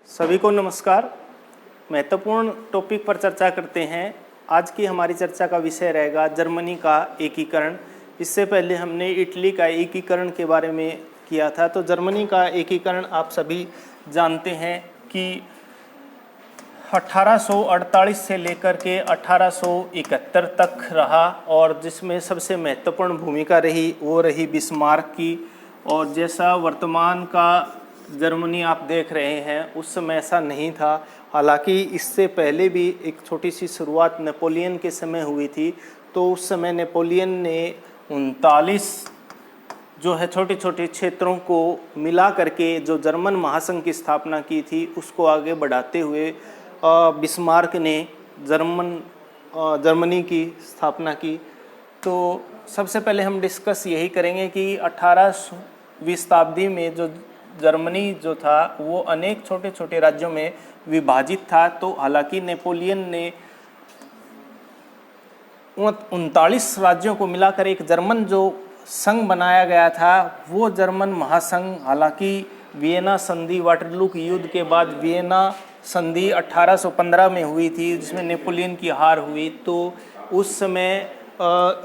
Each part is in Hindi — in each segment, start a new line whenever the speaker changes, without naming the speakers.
सभी को नमस्कार। महत्वपूर्ण टॉपिक पर चर्चा करते हैं। आज की हमारी चर्चा का विषय रहेगा जर्मनी का एकीकरण। इससे पहले हमने इटली का एकीकरण के बारे में किया था। तो जर्मनी का एकीकरण आप सभी जानते हैं कि 1848 से लेकर के 1871 तक रहा और जिसमें सबसे महत्वपूर्ण भूमिका रही वो रही बिस्मार्क की। और जैसा वर्तमान का जर्मनी आप देख रहे हैं उस समय ऐसा नहीं था। हालांकि इससे पहले भी एक छोटी सी शुरुआत नेपोलियन के समय हुई थी। तो उस समय नेपोलियन ने 39 जो है छोटे छोटे क्षेत्रों को मिला करके जो जर्मन महासंघ की स्थापना की थी उसको आगे बढ़ाते हुए बिस्मार्क ने जर्मनी की स्थापना की। तो सबसे पहले हम डिस्कस यही करेंगे कि 18वीं शताब्दी में जो जर्मनी जो था वो अनेक छोटे छोटे राज्यों में विभाजित था। तो हालांकि नेपोलियन ने 39 राज्यों को मिलाकर एक जर्मन जो संघ बनाया गया था वो जर्मन महासंघ, हालांकि वियना संधि वाटरलू के युद्ध के बाद वियना संधि 1815 में हुई थी जिसमें नेपोलियन की हार हुई। तो उस समय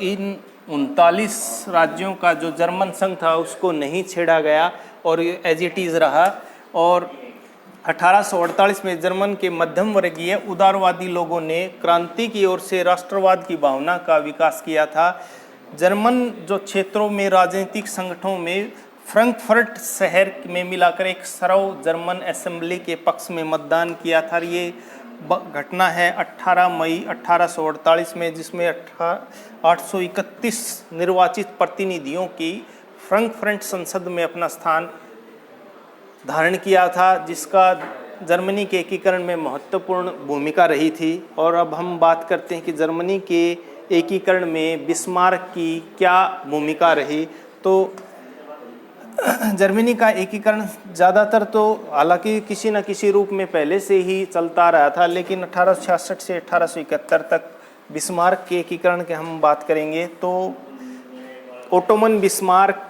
इन 39 राज्यों का जो जर्मन संघ था उसको नहीं छेड़ा गया और एज इट इज़ रहा। और 1848 में जर्मन के मध्यम वर्गीय उदारवादी लोगों ने क्रांति की ओर से राष्ट्रवाद की भावना का विकास किया था। जर्मन जो क्षेत्रों में राजनीतिक संगठनों में फ्रैंकफर्ट शहर में मिलाकर एक सर्व जर्मन असेंबली के पक्ष में मतदान किया था। ये घटना है 18 मई 1848 में, जिसमें 831 निर्वाचित प्रतिनिधियों की फ्रैंकफर्ट संसद में अपना स्थान धारण किया था, जिसका जर्मनी के एकीकरण में महत्वपूर्ण भूमिका रही थी। और अब हम बात करते हैं कि जर्मनी के एकीकरण में बिस्मार्क की क्या भूमिका रही। तो जर्मनी का एकीकरण ज़्यादातर तो हालांकि किसी न किसी रूप में पहले से ही चलता रहा था, लेकिन 1866 से 1871 तक बिस्मार्क के एकीकरण के हम बात करेंगे। तो ओटोमन बिस्मार्क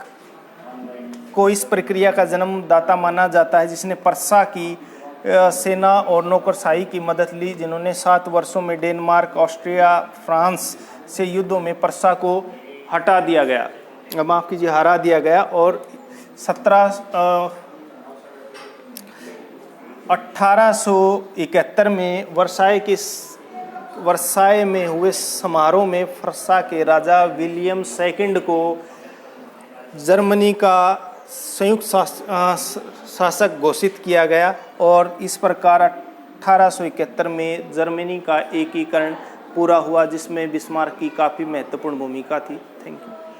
को इस प्रक्रिया का जन्मदाता माना जाता है, जिसने पर्सा की सेना और नौकरशाही की मदद ली, जिन्होंने 7 वर्षों में डेनमार्क, ऑस्ट्रिया, फ्रांस से युद्धों में पर्सा को हटा दिया गया, माफ़ कीजिए हरा दिया गया। और 1871 में वर्साय में हुए समारोह में फ्रांस के राजा विलियम II को जर्मनी का संयुक्त शासक घोषित किया गया। और इस प्रकार 1871 में जर्मनी का एकीकरण पूरा हुआ, जिसमें बिस्मार्क की काफ़ी महत्वपूर्ण भूमिका थी। Thank you.